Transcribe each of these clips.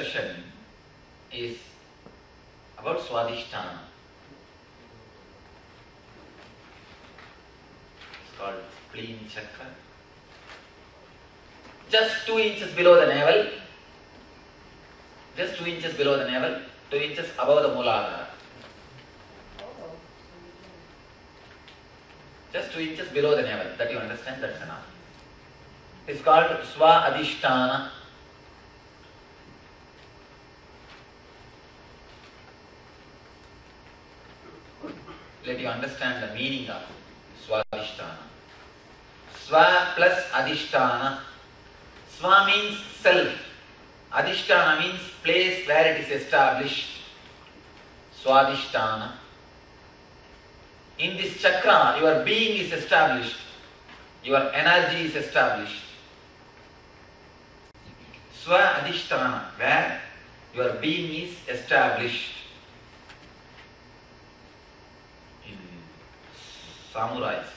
session is about Swadhisthana. It's called spleen chakra. Just 2 inches below the navel. Just 2 inches below the navel, 2 inches above the Mooladhara. Just 2 inches below the navel. That you understand, that's enough. It's called Swadhisthana. Let you understand the meaning of Swadhisthana. Swa plus Adhisthana. Swa means self. Adhisthana means place where it is established. Swadhisthana. In this chakra, your being is established. Your energy is established. Swa Adhisthana, where your being is established. In samurais,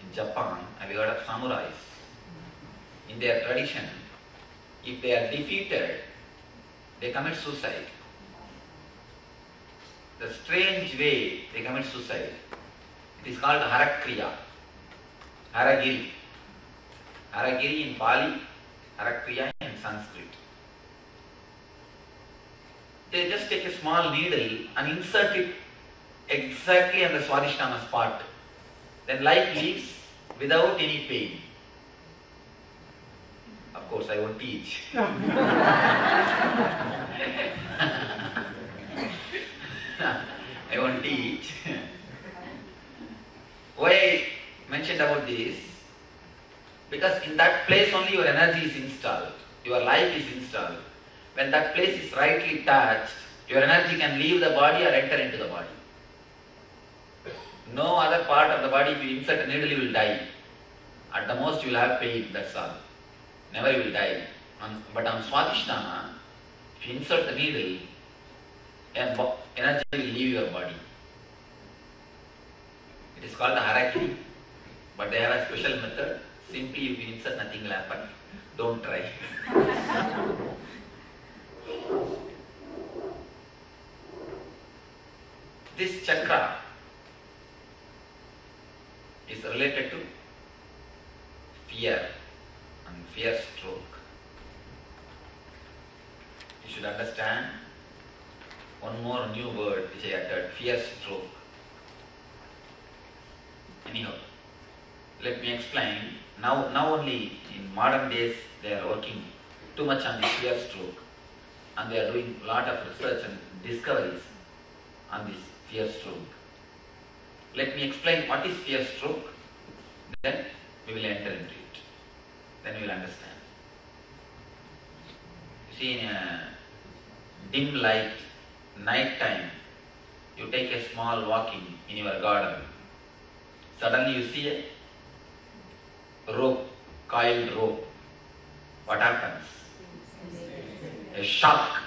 in Japan, have you heard of samurais? In their tradition, if they are defeated, they commit suicide. The strange way they commit suicide. It is called Harakriya. Haragiri. Haragiri in Pali, Harakriya in Sanskrit. They just take a small needle and insert it exactly on the Swadhisthana spot. Then life leaves without any pain. Of course, I won't teach. I won't teach. Why I mentioned about this? Because in that place only your energy is installed. Your life is installed. When that place is rightly touched, your energy can leave the body or enter into the body. No other part of the body, if you insert a needle, you will die. At the most you will have pain, that's all. Never you will die. But on Swadhisthana, if you insert the needle, energy will leave your body. It is called the Harakiri. But they have a special method. Simply if you insert, nothing will happen. Don't try. This chakra is related to fear and fear stroke. You should understand one more new word which I uttered, fear stroke. Anyhow, let me explain. Now only in modern days they are working too much on the fear stroke and they are doing a lot of research and discoveries on this fear stroke. Let me explain what is fear stroke, then we will enter into it. Then you will understand. You see, in a dim light, night time, you take a small walking in your garden. Suddenly you see a rope, coiled rope. What happens? A shock,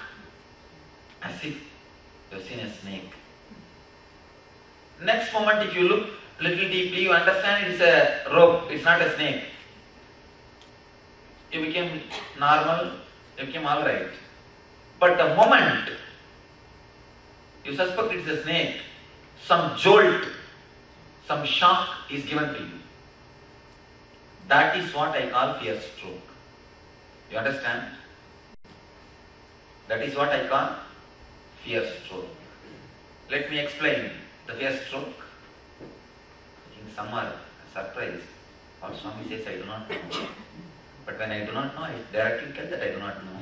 as if you have seen a snake. Next moment, if you look a little deeply, you understand it is a rope, it's not a snake. You became normal, you became alright. But the moment you suspect it is a snake, some jolt, some shock is given to you. That is what I call fear stroke. You understand? That is what I call fear stroke. Let me explain the fear stroke. In summer, surprise, what Swami says I do not know. But when I do not know, I directly tell that I do not know.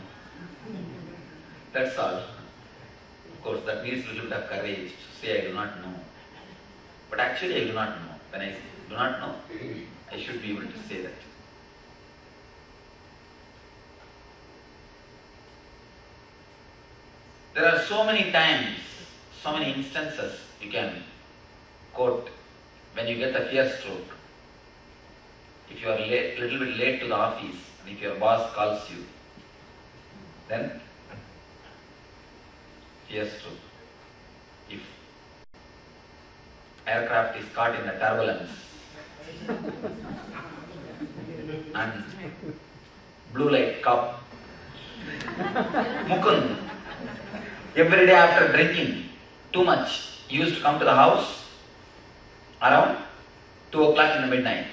That's all. Of course, that needs a little bit of courage to say I do not know. But actually I do not know. When I do not know, I should be able to say that. There are so many times, so many instances you can quote when you get a fear stroke. If you are a little bit late to the office and if your boss calls you, then fear stroke. If aircraft is caught in the turbulence and blue light cup Mukund, every day after drinking too much, he used to come to the house around 2 o'clock in the midnight.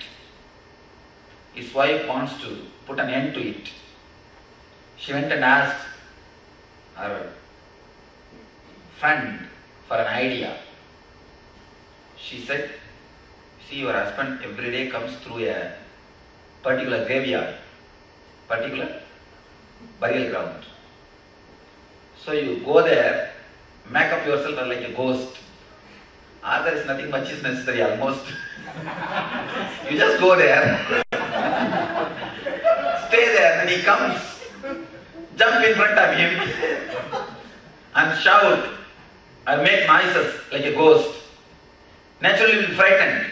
His wife wants to put an end to it. She went and asked her friend for an idea. She said, see, your husband every day comes through a particular graveyard, particular burial ground. So you go there, make up yourself like a ghost. There is nothing much is necessary almost. You just go there, stay there, and he comes, jump in front of him and shout or make noises like a ghost. Naturally he will be frightened.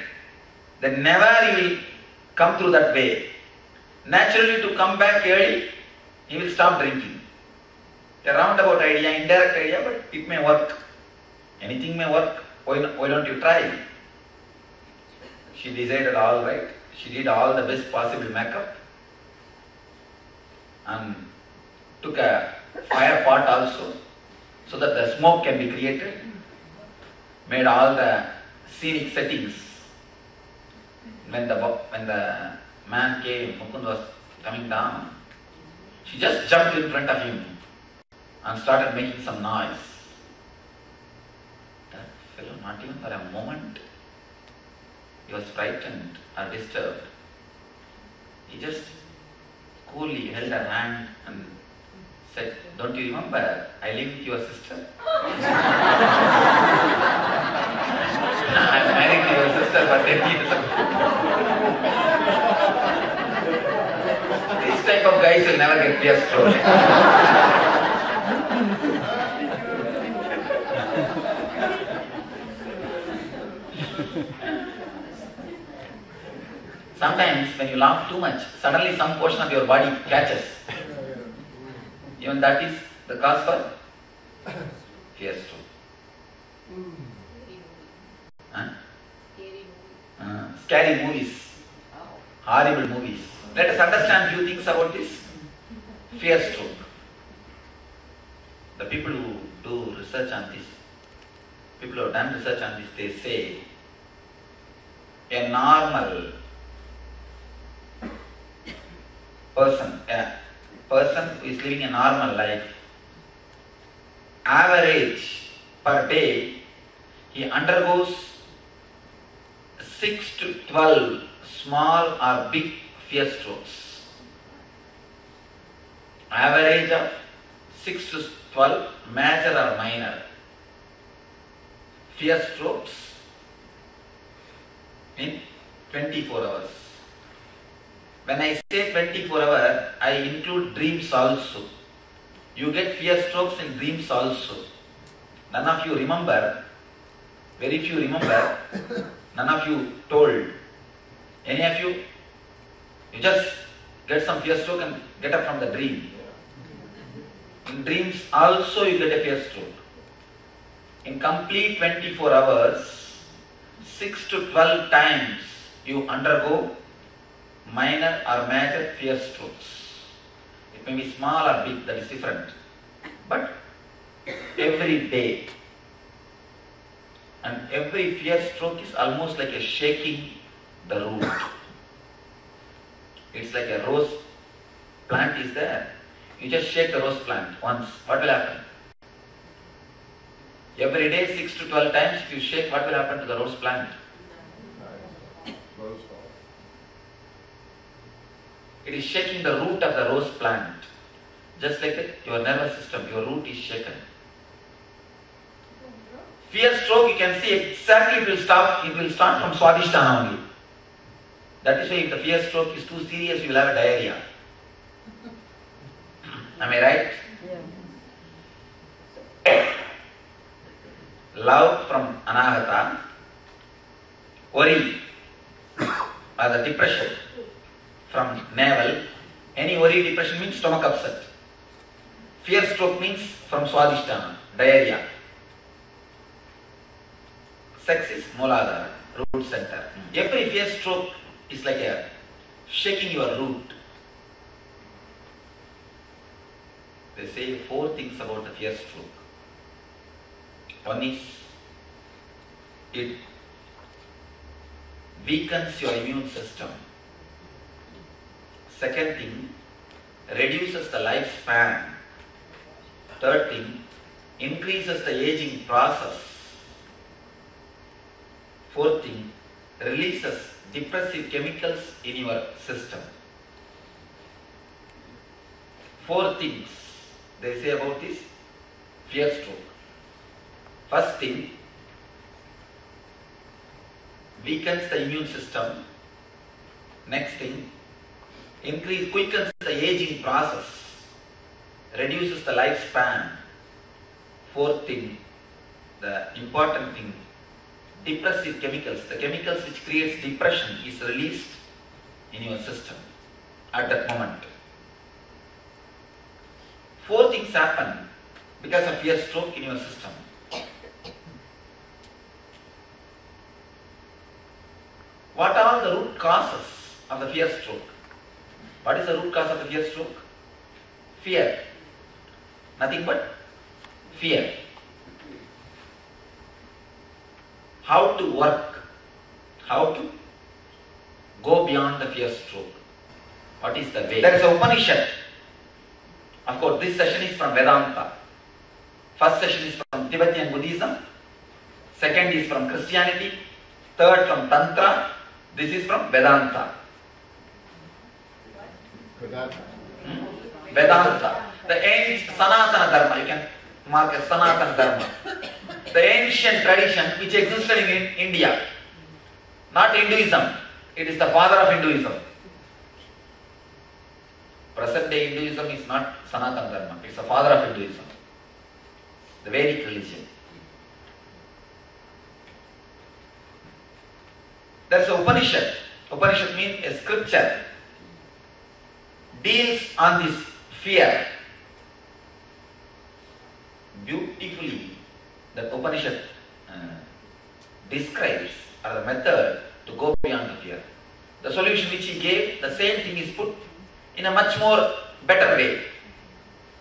Then never he will come through that way. Naturally to come back early, he will stop drinking. A roundabout idea, indirect idea, but it may work. Anything may work. Why don't you try? She decided all right. She did all the best possible makeup and took a fire pot also so that the smoke can be created. Made all the scenic settings. When the man came, Mukund was coming down, she just jumped in front of him and started making some noise. That fellow, not even for a moment, he was frightened or disturbed. He just coolly held her hand and said, don't you remember, I live with your sister? I'm married to your sister for 10 years. This type of guys will never get clear stroke. Sometimes when you laugh too much, suddenly some portion of your body catches. Even that is the cause for fear stroke. Scary movies, horrible movies. Let us understand few things about this fear stroke. The people who do research on this, people who have done research on this, they say a normal person, a person who is living a normal life, average per day, he undergoes 6 to 12 small or big fear strokes. Average of 6 to 12 major or minor fear strokes in 24 hours. When I say 24 hours, I include dreams also. You get fear strokes in dreams also. None of you remember, very few remember, none of you told. Any of you? You just get some fear stroke and get up from the dream. In dreams also you get a fear stroke. In complete 24 hours, 6 to 12 times you undergo minor or major fear strokes. It may be small or big, that is different. But every day. And every fear stroke is almost like a shaking the root. It's like a rose plant is there. You just shake the rose plant once. What will happen? Every day 6 to 12 times if you shake, what will happen to the rose plant? It is shaking the root of the rose plant. Just like it, your nervous system, your root is shaken. Fear stroke, you can see exactly it will start from Swadhisthana only. That is why if the fear stroke is too serious, you will have a diarrhea. Am I right? Yeah. Love from Anahata, worry or the depression from navel. Any worry, depression means stomach upset. Fear stroke means from Swadhisthana, diarrhea. Sex is Mooladhara, root center. Every fear stroke is like a shaking your root. they say 4 things about the fear stroke. One is, it weakens your immune system. Second thing, reduces the lifespan. Third thing, increases the aging process. Fourth thing, releases depressive chemicals in your system. 4 things they say about this fear stroke. First thing, weakens the immune system. Next thing, quickens the aging process, reduces the lifespan. Fourth thing, the important thing, depressive chemicals, the chemicals which creates depression is released in your system at that moment. 4 things happen because of fear stroke in your system. What are the root causes of the fear stroke? What is the root cause of the fear stroke? Fear. Nothing but fear. How to work? How to go beyond the fear stroke? What is the way? There is an Upanishad. Of course, this session is from Vedanta. First session is from Tibetan Buddhism. Second is from Christianity. Third from Tantra. This is from Vedanta. Vedanta. The ancient Sanatana Dharma. You can mark as Sanatana Dharma. The ancient tradition which existed in India. Not Hinduism. It is the father of Hinduism. Present day Hinduism is not Sanatana Dharma. It is the father of Hinduism. The Vedic religion. There is an Upanishad. Upanishad means a scripture. Deals on this fear. Beautifully, the Upanishad describes or the method to go beyond the fear. The solution which he gave, the same thing is put in a much more better way,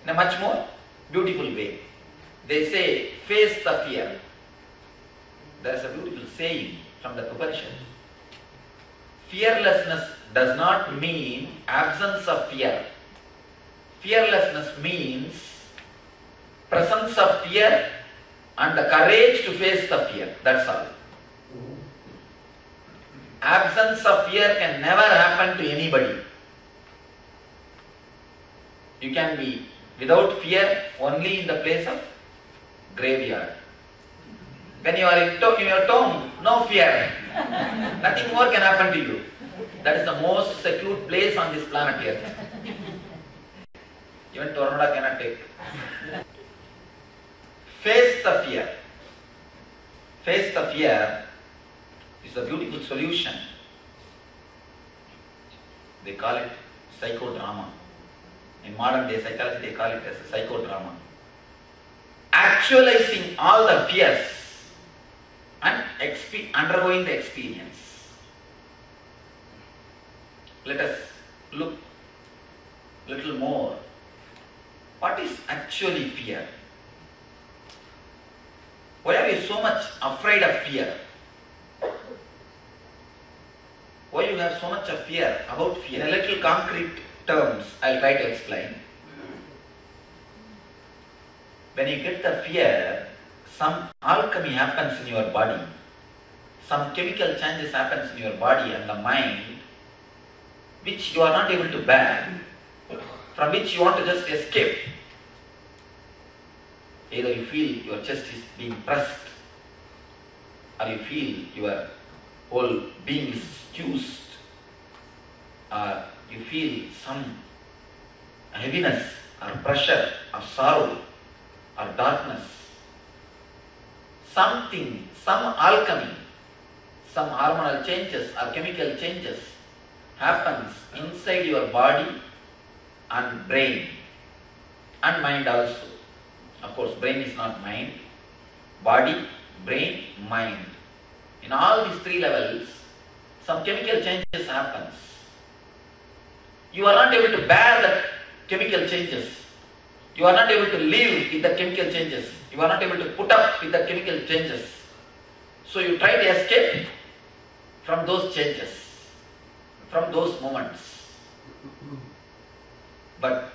in a much more beautiful way. They say, face the fear. There is a beautiful saying from the Upanishad. Fearlessness does not mean absence of fear. Fearlessness means presence of fear and the courage to face the fear. That's all. Absence of fear can never happen to anybody. You can be without fear only in the place of graveyard. When you are in your tomb, no fear. Nothing more can happen to you. That is the most secure place on this planet Earth. Even tornado cannot take. Face the fear. Face the fear is a beautiful solution. They call it psychodrama. In modern day psychology, they call it as a psychodrama. Actualizing all the fears and undergoing the experience. Let us look a little more. What is actually fear? Why are you so much afraid of fear? Why you have so much of fear about fear? In a little concrete terms, I will try to explain. When you get the fear, some alchemy happens in your body. Some chemical changes happens in your body and the mind, which you are not able to bear, from which you want to just escape. Either you feel your chest is being pressed, or you feel your whole being is juiced, or you feel some heaviness, or pressure, or sorrow, or darkness. Something, some alchemy, some hormonal changes or chemical changes happens inside your body and brain and mind also. Of course, brain is not mind. Body, brain, mind. In all these 3 levels, some chemical changes happens. You are not able to bear the chemical changes. You are not able to live with the chemical changes. You are not able to put up with the chemical changes. So you try to escape from those changes, from those moments. But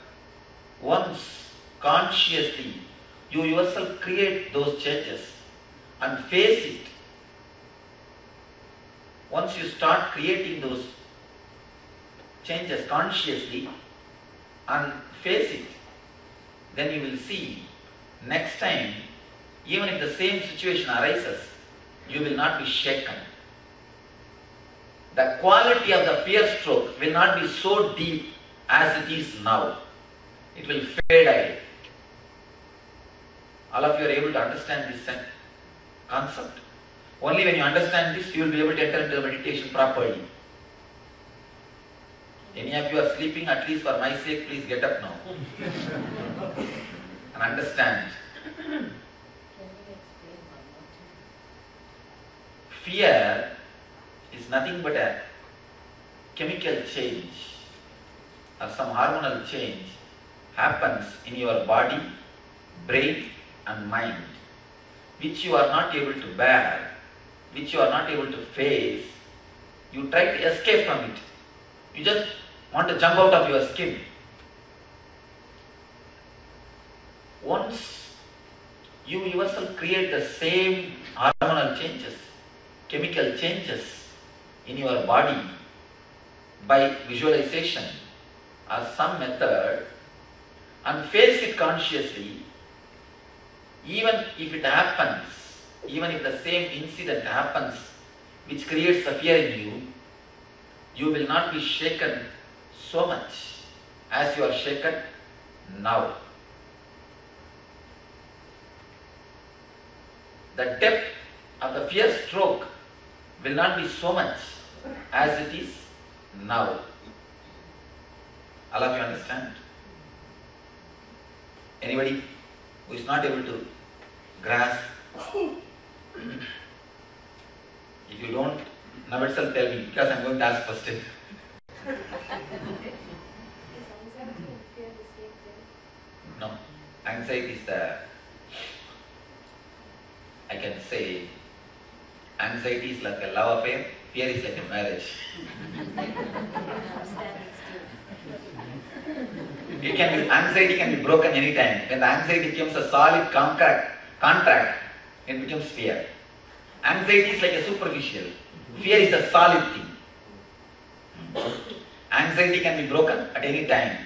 once consciously you yourself create those changes and face it, once you start creating those changes consciously and face it, then you will see next time, even if the same situation arises, you will not be shaken. The quality of the fear stroke will not be so deep as it is now. It will fade away. All of you are able to understand this concept. Only when you understand this, you will be able to enter into meditation properly. Any of you are sleeping, at least for my sake, please get up now and understand. Fear is nothing but a chemical change or some hormonal change happens in your body, brain and mind, which you are not able to bear, which you are not able to face. You try to escape from it. You just want to jump out of your skin. Once you yourself create the same hormonal changes, chemical changes in your body by visualization or some method and face it consciously, even if it happens, even if the same incident happens which creates a fear in you, you will not be shaken so much as you are shaken now. The depth of the fear stroke will not be so much as it is now. All of you understand? Anybody who is not able to grasp? If you don't, now itself tell me, because I am going to ask first. No, anxiety is I can say, anxiety is like a love affair, fear is like a marriage. Anxiety can be broken anytime. When the anxiety becomes a solid contract, it becomes fear. Anxiety is like a superficial. Fear is a solid thing. Anxiety can be broken at any time.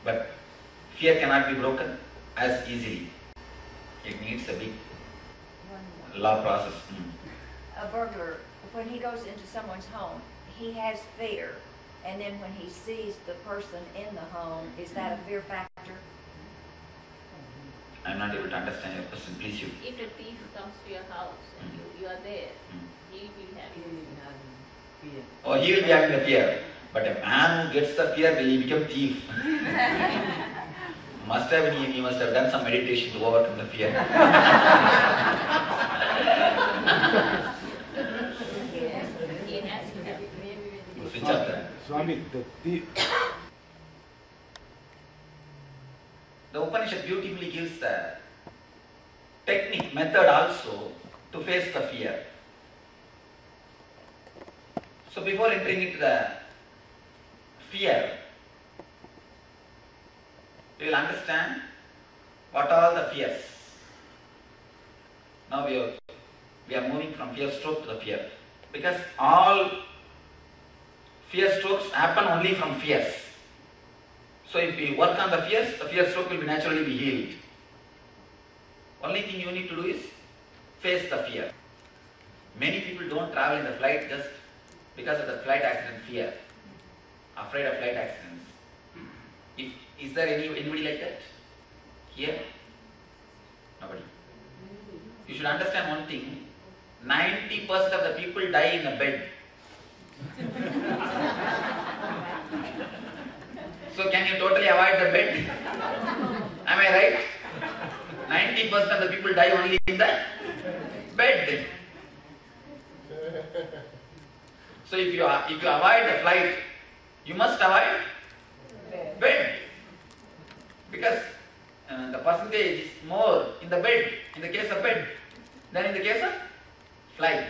But fear cannot be broken as easily. It needs a big law process. A burglar, when he goes into someone's home, he has fear. And then when he sees the person in the home, is that a fear factor? I'm not able to understand your question. Please you. If the thief comes to your house and you are there, he will have fear. Oh, he will be having the fear. But a man who gets the fear, will he become thief? He must have done some meditation to overcome the fear. Switch up that. Swami, the Upanishad beautifully gives the technique, method also to face the fear. So before entering into the fear, we will understand what are the fears. Now we are moving from fear stroke to the fear, because all fear strokes happen only from fears. So if we work on the fear stroke will naturally be healed. Only thing you need to do is face the fear. Many people don't travel in the flight just because of the flight accident fear, afraid of flight accidents. Is there anybody like that here? Nobody. You should understand one thing, 90% of the people die in a bed. So can you totally avoid the bed? Am I right? 90% of the people die only in the bed. So if you avoid the flight, you must avoid bed. Because the percentage is more in the bed, in the case of bed, than in the case of flight.